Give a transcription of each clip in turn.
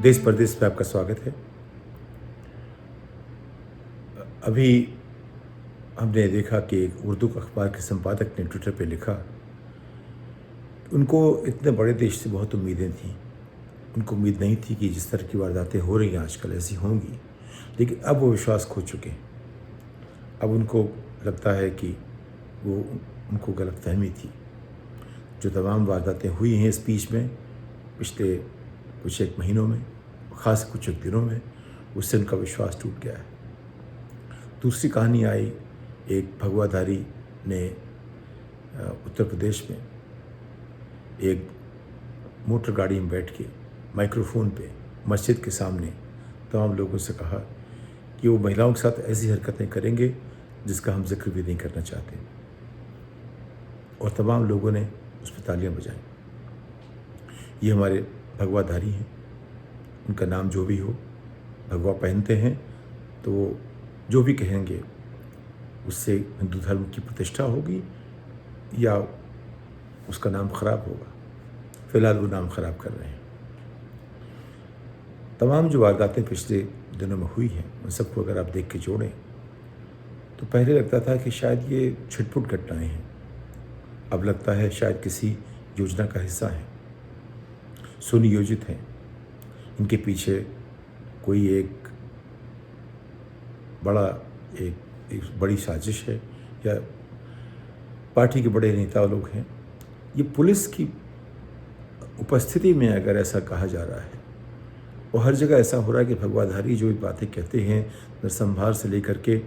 देश परदेश में आपका स्वागत है। अभी हमने देखा कि एक उर्दू अखबार के संपादक ने ट्विटर पे लिखा, उनको इतने बड़े देश से बहुत उम्मीदें थीं। उनको उम्मीद नहीं थी कि जिस तरह की वारदातें हो रही हैं आजकल ऐसी होंगी, लेकिन अब वो विश्वास खो चुके हैं। अब उनको लगता है कि वो उनको गलतफहमी थी। जो तमाम वारदातें हुई हैं इस बीच में पिछले कुछ एक महीनों में, ख़ास कुछ एक दिनों में, उससे उनका विश्वास टूट गया है। दूसरी कहानी आई, एक भगवाधारी ने उत्तर प्रदेश में एक मोटर गाड़ी में बैठ के माइक्रोफोन पे मस्जिद के सामने तमाम लोगों से कहा कि वो महिलाओं के साथ ऐसी हरकतें करेंगे जिसका हम जिक्र भी नहीं करना चाहते, और तमाम लोगों ने उस पर तालियां बजाई। ये हमारे भगवाधारी हैं, उनका नाम जो भी हो, भगवा पहनते हैं, तो वो जो भी कहेंगे उससे हिंदू धर्म की प्रतिष्ठा होगी या उसका नाम खराब होगा। फिलहाल वो नाम खराब कर रहे हैं। तमाम जो वारदातें पिछले दिनों में हुई हैं उन सबको अगर आप देख के जोड़ें तो पहले लगता था कि शायद ये छिटपुट घटनाएं हैं, अब लगता है शायद किसी योजना का हिस्सा है, सुनियोजित हैं। इनके पीछे कोई एक बड़ी साजिश है या पार्टी के बड़े नेता लोग हैं। ये पुलिस की उपस्थिति में अगर ऐसा कहा जा रहा है, और हर जगह ऐसा हो रहा है कि भगवाधारी जो बातें कहते हैं नरसंहार से लेकर के,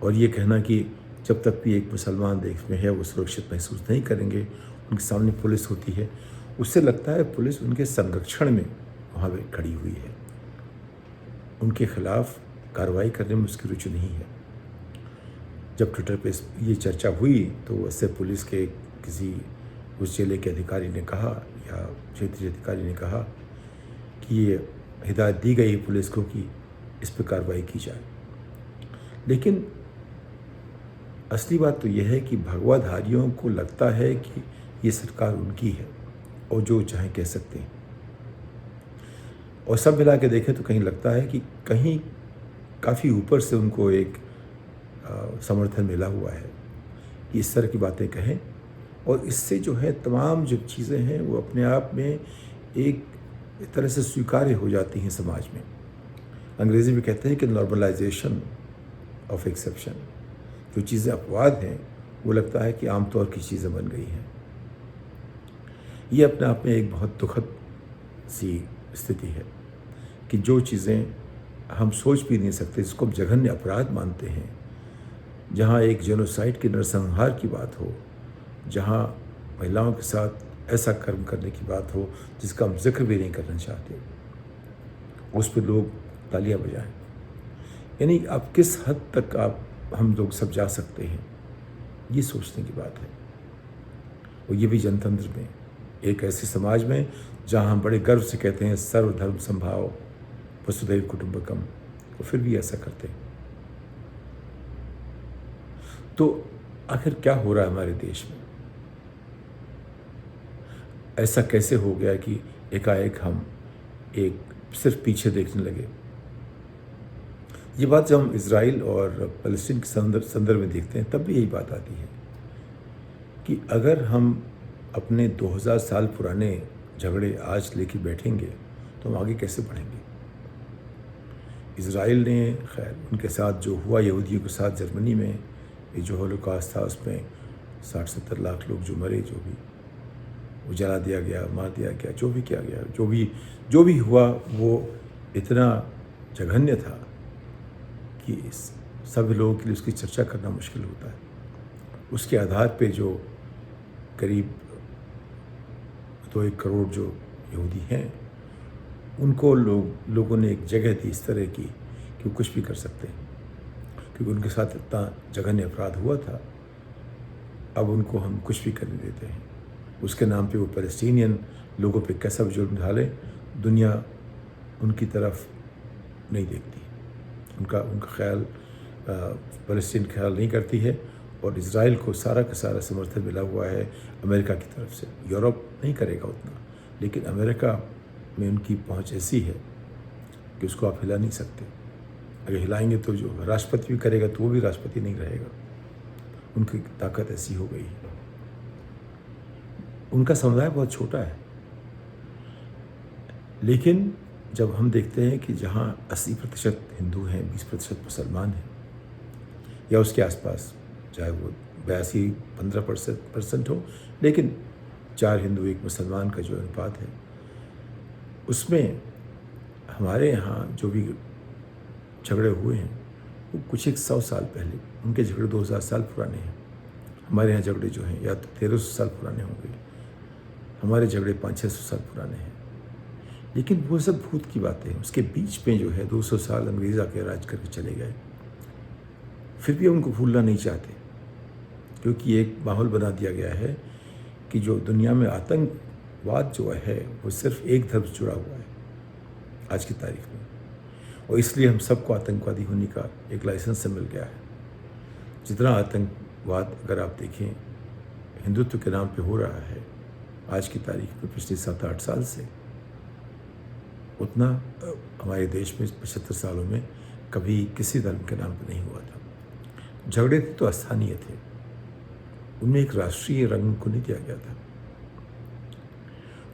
और ये कहना कि जब तक भी एक मुसलमान देश में है वो सुरक्षित महसूस नहीं करेंगे, उनके सामने पुलिस होती है, उससे लगता है पुलिस उनके संरक्षण में वहाँ पे खड़ी हुई है। उनके खिलाफ कार्रवाई करने में उसकी रुचि नहीं है। जब ट्विटर पे ये चर्चा हुई तो उससे पुलिस के किसी उस जिले के अधिकारी ने कहा या क्षेत्रीय अधिकारी ने कहा कि ये हिदायत दी गई पुलिस को कि इस पर कार्रवाई की जाए। लेकिन असली बात तो यह है कि भगवाधारियों को लगता है कि ये सरकार उनकी है और जो चाहे कह सकते हैं, और सब मिला के देखें तो कहीं लगता है कि कहीं काफ़ी ऊपर से उनको एक समर्थन मिला हुआ है कि इस तरह की बातें कहें, और इससे जो है तमाम जो चीज़ें हैं वो अपने आप में एक तरह से स्वीकार्य हो जाती हैं समाज में। अंग्रेज़ी में कहते हैं कि नॉर्मलाइजेशन ऑफ एक्सेप्शन। जो चीज़ें अपवाद हैं वो लगता है कि आमतौर की चीज़ें बन गई हैं। ये अपने आप में एक बहुत दुखद सी स्थिति है कि जो चीज़ें हम सोच भी नहीं सकते, जिसको हम जघन्य अपराध मानते हैं, जहाँ एक जेनोसाइड के नरसंहार की बात हो, जहाँ महिलाओं के साथ ऐसा कर्म करने की बात हो जिसका हम जिक्र भी नहीं करना चाहते, उस पर लोग तालियां बजाएं। यानी अब किस हद तक हम लोग सब जा सकते हैं, ये सोचने की बात है। और ये भी जनतंत्र में, एक ऐसे समाज में जहाँ हम बड़े गर्व से कहते हैं सर्वधर्म संभाव वसुधैव कुटुंबकम, और फिर भी ऐसा करते हैं। तो आखिर क्या हो रहा है हमारे देश में? ऐसा कैसे हो गया कि एकाएक हम एक सिर्फ पीछे देखने लगे? ये बात जब हम इजराइल और फ़लस्तीन के संदर्भ में देखते हैं तब भी यही बात आती है कि अगर हम अपने 2000 साल पुराने झगड़े आज लेके बैठेंगे तो हम आगे कैसे बढ़ेंगे? इजराइल ने खैर उनके साथ जो हुआ यहूदियों के साथ जर्मनी में, ये जो होलोकॉस्ट था उसमें 60-70 लाख लोग जो मरे, जो भी वो जला दिया गया, मार दिया गया, जो भी किया गया, जो भी हुआ वो इतना जघन्य था कि सभी लोगों के लिए उसकी चर्चा करना मुश्किल होता है। उसके आधार पे जो करीब 2-1 करोड़ जो यहूदी हैं उनको लोगों ने एक जगह दी इस तरह की कि वो कुछ भी कर सकते हैं, क्योंकि उनके साथ इतना जघन्य अपराध हुआ था। अब उनको हम कुछ भी करने देते हैं, उसके नाम पे वो पैलेस्टीनियन लोगों पे कैसा भी जुल्म ढाले, दुनिया उनकी तरफ नहीं देखती। उनका ख्याल फ़लस्तीन ख्याल नहीं करती है, और इज़राइल को सारा का सारा समर्थन मिला हुआ है अमेरिका की तरफ से। यूरोप नहीं करेगा उतना, लेकिन अमेरिका में उनकी पहुंच ऐसी है कि उसको आप हिला नहीं सकते। अगर हिलाएंगे तो जो राष्ट्रपति भी करेगा तो वो भी राष्ट्रपति नहीं रहेगा। उनकी ताकत ऐसी हो गई है। उनका समुदाय बहुत छोटा है, लेकिन जब हम देखते हैं कि जहाँ 80% हिंदू हैं, 20% मुसलमान हैं या उसके आसपास, चाहे वो 82-15% हो, लेकिन 4 हिंदू 1 मुसलमान का जो अनुपात है, उसमें हमारे यहाँ जो भी झगड़े हुए हैं वो कुछ 100 साल पहले, उनके झगड़े 2000 साल पुराने हैं। हमारे यहाँ झगड़े जो हैं या तो 1300 साल पुराने होंगे, हमारे झगड़े 500-600 साल पुराने हैं। लेकिन वो सब भूत की बातें हैं। उसके बीच में जो है 200 साल अंग्रेज़ आके राज करके चले गए, फिर भी उनको भूलना नहीं चाहते, क्योंकि एक माहौल बना दिया गया है कि जो दुनिया में आतंकवाद जो है वो सिर्फ एक धर्म से जुड़ा हुआ है आज की तारीख में, और इसलिए हम सबको आतंकवादी होने का एक लाइसेंस से मिल गया है। जितना आतंकवाद अगर आप देखें हिंदुत्व के नाम पे हो रहा है आज की तारीख में पिछले 7-8 साल से, उतना हमारे देश में 75 सालों में कभी किसी धर्म के नाम पर नहीं हुआ था। झगड़े थे तो स्थानीय थे, उनमें एक राष्ट्रीय रंग को नहीं दिया गया था।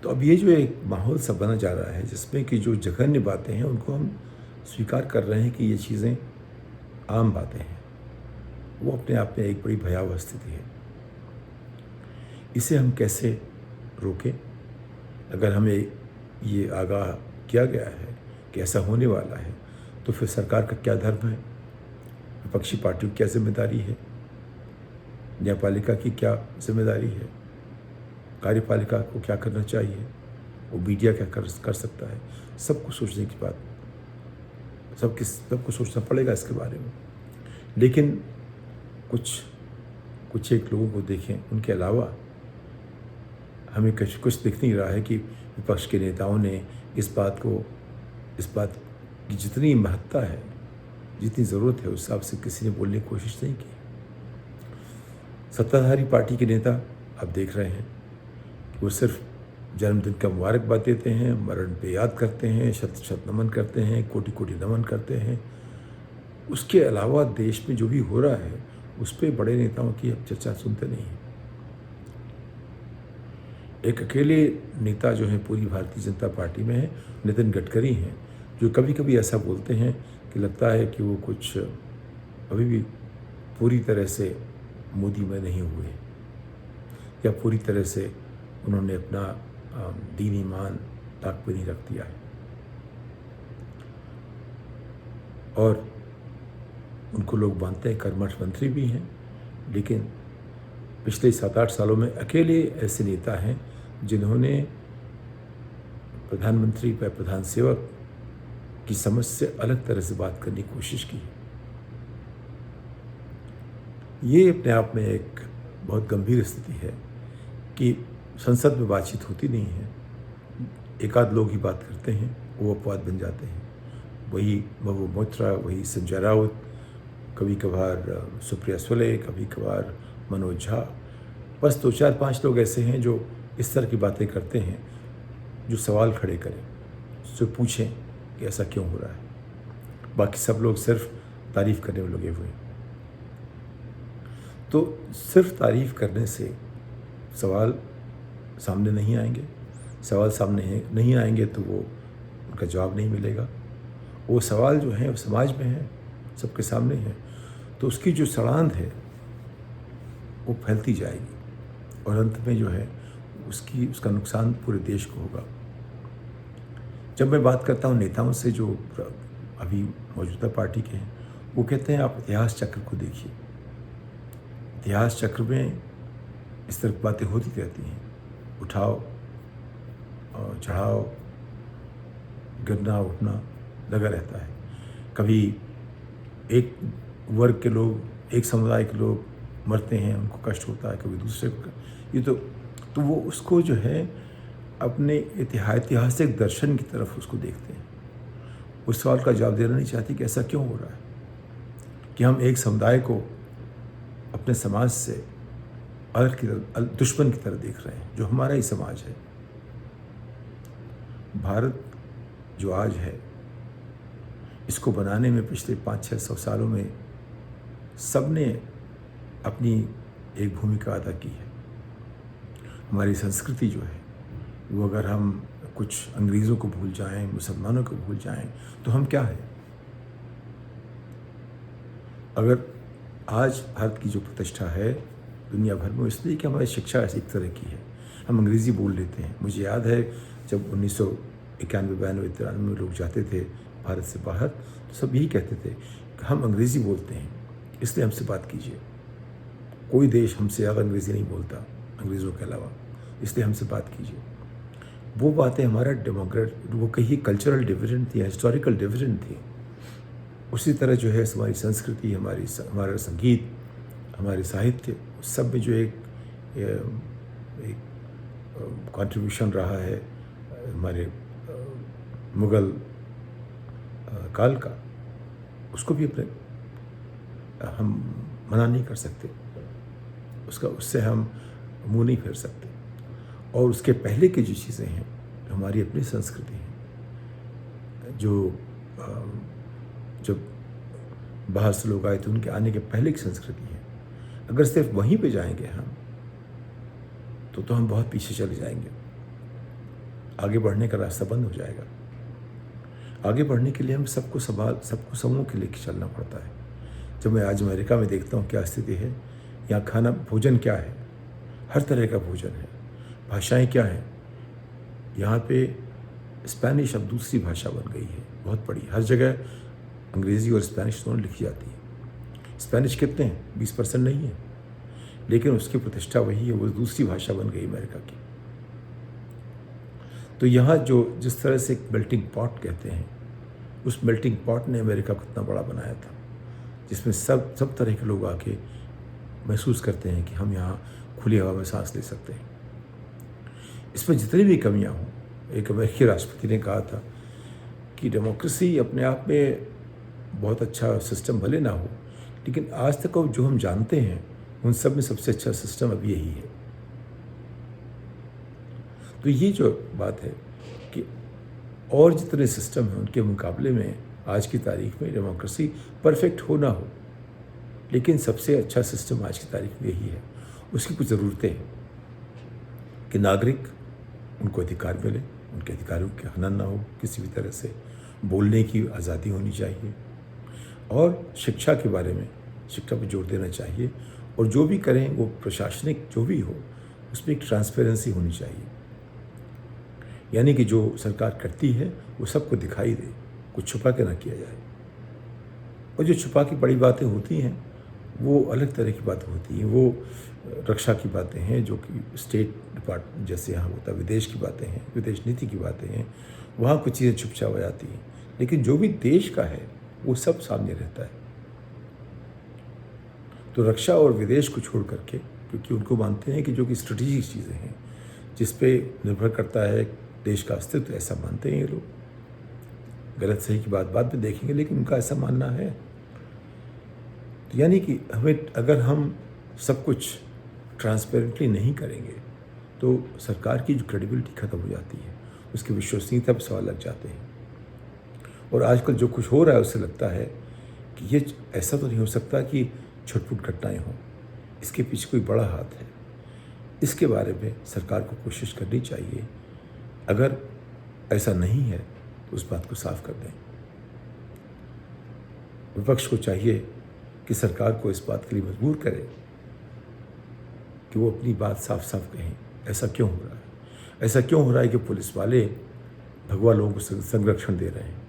तो अब ये जो एक माहौल सा बना जा रहा है जिसमें कि जो जघन्य बातें हैं उनको हम स्वीकार कर रहे हैं कि ये चीज़ें आम बातें हैं, वो अपने आप में एक बड़ी भयावह स्थिति है। इसे हम कैसे रोकें? अगर हमें ये आगाह किया गया है कि ऐसा होने वाला है, तो फिर सरकार का क्या धर्म है, विपक्षी पार्टियों की क्या जिम्मेदारी है, न्यायपालिका की क्या जिम्मेदारी है, कार्यपालिका को क्या करना चाहिए, वो मीडिया क्या कर सकता है। सबको सोचने की बात, सबको सोचना पड़ेगा इसके बारे में। लेकिन कुछ एक लोगों को देखें, उनके अलावा हमें कुछ दिख नहीं रहा है कि विपक्ष के नेताओं ने इस बात की जितनी महत्ता है, जितनी ज़रूरत है, उस हिसाब से किसी ने बोलने की कोशिश नहीं की। सत्ताधारी पार्टी के नेता आप देख रहे हैं कि वो सिर्फ जन्मदिन का मुबारकबाद देते हैं, मरण पे याद करते हैं, शत नमन करते हैं, कोटि नमन करते हैं। उसके अलावा देश में जो भी हो रहा है उस पर बड़े नेताओं की अब चर्चा सुनते नहीं हैं। एक अकेले नेता जो है पूरी भारतीय जनता पार्टी में है, नितिन गडकरी हैं, जो कभी कभी ऐसा बोलते हैं कि लगता है कि वो कुछ अभी भी पूरी तरह से मोदी में नहीं हुए, या पूरी तरह से उन्होंने अपना दीन ईमान ताक पे नहीं रख दिया है। और उनको लोग मानते हैं कर्मठ मंत्री भी हैं, लेकिन पिछले 7-8 सालों में अकेले ऐसे नेता हैं जिन्होंने प्रधानमंत्री व प्रधान सेवक की समझ से अलग तरह से बात करने की कोशिश की। ये अपने आप में एक बहुत गंभीर स्थिति है कि संसद में बातचीत होती नहीं है, एक आध लोग ही बात करते हैं, वो अपवाद बन जाते हैं। वही महबूब मोइत्रा, वही संजय राउत, कभी कभार सुप्रिया सुले, कभी कभार मनोज झा, बस 2-4-5 लोग ऐसे हैं जो इस तरह की बातें करते हैं, जो सवाल खड़े करें, जो पूछें कि ऐसा क्यों हो रहा है। बाकी सब लोग सिर्फ तारीफ़ करने में लगे हुए हैं। तो सिर्फ तारीफ़ करने से सवाल सामने नहीं आएंगे, सवाल सामने नहीं आएंगे तो वो उनका जवाब नहीं मिलेगा। वो सवाल जो हैं वो समाज में हैं, सबके सामने हैं, तो उसकी जो सड़ांध है वो फैलती जाएगी और अंत में जो है उसका नुकसान पूरे देश को होगा। जब मैं बात करता हूँ नेताओं से जो अभी मौजूदा पार्टी के हैं, वो कहते हैं आप इतिहास चक्र को देखिए। इतिहास चक्र में इस तरह की बातें होती रहती हैं, उठाओ चढ़ाओ, गिरना उठना लगा रहता है। कभी एक वर्ग के लोग, एक समुदाय के लोग मरते हैं, उनको कष्ट होता है, कभी दूसरे को। ये तो वो उसको जो है अपने ऐतिहासिक दर्शन की तरफ उसको देखते हैं। उस सवाल का जवाब देना नहीं चाहती कि ऐसा क्यों हो रहा है कि हम एक समुदाय को अपने समाज से अलग की तरह, दुश्मन की तरह देख रहे हैं, जो हमारा ही समाज है। भारत जो आज है, इसको बनाने में पिछले 500-600 सालों में सबने अपनी एक भूमिका अदा की है। हमारी संस्कृति जो है वो, अगर हम कुछ अंग्रेज़ों को भूल जाएं, मुसलमानों को भूल जाएं, तो हम क्या है? अगर आज भारत की जो प्रतिष्ठा है दुनिया भर में, इसलिए कि हमारी शिक्षा ऐसी एक तरह की है, हम अंग्रेज़ी बोल लेते हैं। मुझे याद है जब 1991-92-93 में लोग जाते थे भारत से बाहर, तो सब यही कहते थे कि हम अंग्रेज़ी बोलते हैं, इसलिए हमसे बात कीजिए। कोई देश हमसे ज़्यादा अंग्रेज़ी नहीं बोलता अंग्रेज़ों के अलावा, इसलिए हमसे बात कीजिए। वो बातें हमारा वो कहिए कल्चरल डिविडेंड थी, हिस्टोरिकल डिविडेंड थी। उसी तरह जो है हमारी संस्कृति, हमारा संगीत, हमारे साहित्य, सब में जो एक कंट्रीब्यूशन रहा है हमारे मुग़ल काल का, उसको भी अपने हम मना नहीं कर सकते, उससे हम मुँह नहीं फेर सकते। और उसके पहले की जो चीज़ें हैं, हमारी अपनी संस्कृति है, जो जब बाहर से लोग आए थे उनके आने के पहले की संस्कृति है। अगर सिर्फ वहीं पे जाएंगे हम तो हम बहुत पीछे चले जाएंगे, आगे बढ़ने का रास्ता बंद हो जाएगा। आगे बढ़ने के लिए हम सबको समूह के लेके चलना पड़ता है। जब मैं आज अमेरिका में देखता हूँ क्या स्थिति है, यहाँ खाना भोजन क्या है, हर तरह का भोजन है, भाषाएं क्या हैं। यहाँ पे स्पेनिश अब दूसरी भाषा बन गई है, बहुत बड़ी। हर जगह अंग्रेज़ी और स्पेनिश दोनों लिखी जाती है। स्पेनिश कितने हैं? 20% नहीं है, लेकिन उसकी प्रतिष्ठा वही है, वो दूसरी भाषा बन गई अमेरिका की। तो यहाँ जो जिस तरह से एक मेल्टिंग पॉट कहते हैं, उस मेल्टिंग पॉट ने अमेरिका को इतना बड़ा बनाया था, जिसमें सब तरह के लोग आके महसूस करते हैं कि हम यहाँ खुली हवा में सांस ले सकते हैं। इसमें जितनी भी कमियाँ हों, एक अमेरिकी राष्ट्रपति ने कहा था कि डेमोक्रेसी अपने आप में बहुत अच्छा सिस्टम भले ना हो, लेकिन आज तक जो हम जानते हैं उन सब में सबसे अच्छा सिस्टम अब यही है। तो ये जो बात है कि और जितने सिस्टम हैं उनके मुकाबले में आज की तारीख में डेमोक्रेसी परफेक्ट हो ना हो, लेकिन सबसे अच्छा सिस्टम आज की तारीख में यही है। उसकी कुछ ज़रूरतें हैं कि नागरिक, उनको अधिकार मिले, उनके अधिकारों के हनन ना हो, किसी भी तरह से बोलने की आज़ादी होनी चाहिए, और शिक्षा के बारे में, शिक्षा पर जोर देना चाहिए, और जो भी करें वो प्रशासनिक जो भी हो उसमें एक ट्रांसपेरेंसी होनी चाहिए। यानी कि जो सरकार करती है वो सबको दिखाई दे, कुछ छुपा के ना किया जाए। और जो छुपा की बड़ी बातें होती हैं वो अलग तरह की बातें होती हैं, वो रक्षा की बातें हैं जो कि स्टेट डिपार्टमेंट जैसे यहाँ होता है, विदेश की बातें हैं, विदेश नीति की बातें हैं, वहाँ कुछ चीज़ें छुप छाप जाती हैं। लेकिन जो भी देश का है वो सब सामने रहता है। तो रक्षा और विदेश को छोड़ करके, क्योंकि उनको मानते हैं कि जो कि स्ट्रेटेजिक चीज़ें हैं जिस पे निर्भर करता है देश का अस्तित्व, ऐसा मानते हैं ये लोग। गलत सही की बात बाद में देखेंगे, लेकिन उनका ऐसा मानना है। तो यानी कि अगर हम सब कुछ ट्रांसपेरेंटली नहीं करेंगे तो सरकार की जो क्रेडिबिलिटी ख़त्म हो जाती है, उसकी विश्वसनीयता पर सवाल लग जाते हैं। और आजकल जो कुछ हो रहा है उससे लगता है कि ये ऐसा तो नहीं हो सकता कि छुटपुट घटनाएं हों, इसके पीछे कोई बड़ा हाथ है। इसके बारे में सरकार को कोशिश करनी चाहिए। अगर ऐसा नहीं है तो उस बात को साफ कर दें। विपक्ष को चाहिए कि सरकार को इस बात के लिए मजबूर करे कि वो अपनी बात साफ साफ कहें। ऐसा क्यों हो रहा है? ऐसा क्यों हो रहा है कि पुलिस वाले भगवा लोगों को संरक्षण दे रहे हैं?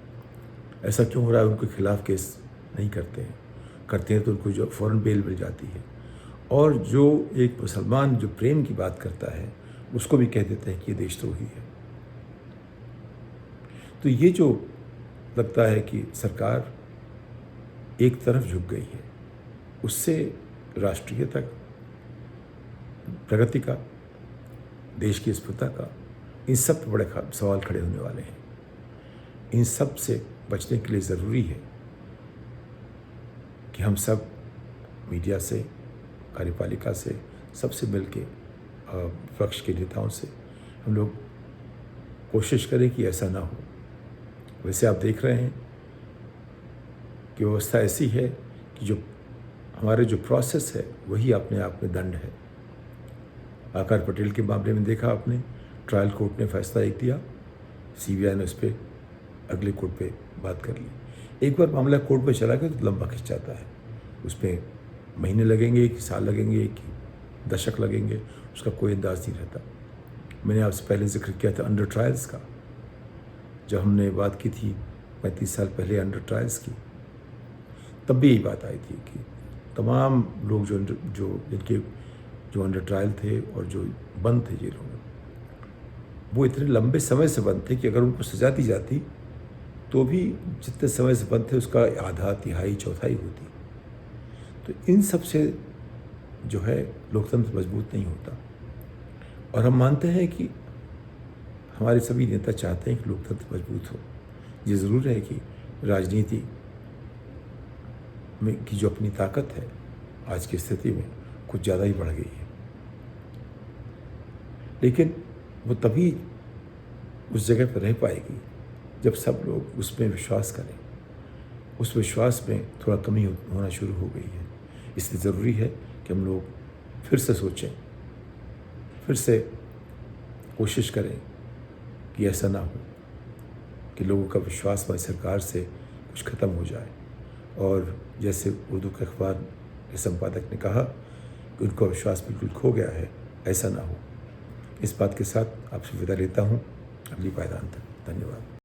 ऐसा क्यों हो रहा है उनके खिलाफ केस नहीं करते हैं? करते हैं तो उनको जो फ़ौरन बेल मिल जाती है। और जो एक मुसलमान जो प्रेम की बात करता है उसको भी कह देते हैं कि ये देशद्रोही है। तो ये जो लगता है कि सरकार एक तरफ झुक गई है, उससे राष्ट्रीय तक प्रगति का, देश की स्फूर्ता का, इन सब पर बड़े सवाल खड़े होने वाले हैं। इन सब से बचने के लिए ज़रूरी है कि हम सब मीडिया से, कार्यपालिका से, सबसे मिल के, विपक्ष के नेताओं से हम लोग कोशिश करें कि ऐसा ना हो। वैसे आप देख रहे हैं कि व्यवस्था ऐसी है कि जो हमारे जो प्रोसेस है वही अपने आप में दंड है। आकार पटेल के मामले में देखा आपने, ट्रायल कोर्ट ने फैसला एक दिया, सीबीआई ने उस पर अगले कोर्ट पे बात कर ली। एक बार मामला कोर्ट में चला गया तो लंबा खिंच जाता है, उसमें महीने लगेंगे, कि साल लगेंगे, कि दशक लगेंगे, उसका कोई अंदाज़ नहीं रहता। मैंने आपसे पहले जिक्र किया था अंडर ट्रायल्स का, जब हमने बात की थी 35 साल पहले अंडर ट्रायल्स की, तब भी यही बात आई थी कि तमाम लोग जिनके जो अंडर ट्रायल थे और जो बंद थे जेलों में, वो इतने लंबे समय से बंद थे कि अगर उनको सज़ा दी जाती तो भी जितने समय से बंद थे उसका आधा, तिहाई, चौथाई होती। तो इन सब से जो है लोकतंत्र मजबूत नहीं होता। और हम मानते हैं कि हमारे सभी नेता चाहते हैं कि लोकतंत्र मजबूत हो। ये ज़रूर है कि राजनीति में की जो अपनी ताकत है आज की स्थिति में कुछ ज़्यादा ही बढ़ गई है, लेकिन वो तभी उस जगह पर रह पाएगी जब सब लोग उसमें विश्वास करें। उस विश्वास में थोड़ा कमी होना शुरू हो गई है। इसलिए ज़रूरी है कि हम लोग फिर से सोचें, फिर से कोशिश करें कि ऐसा ना हो कि लोगों का विश्वास हमारी सरकार से कुछ ख़त्म हो जाए। और जैसे उर्दू के अखबार के संपादक ने कहा कि उनका विश्वास बिल्कुल खो गया है, ऐसा ना हो। इस बात के साथ आपसे विदा लेता हूँ, अगली पायदान तक। धन्यवाद।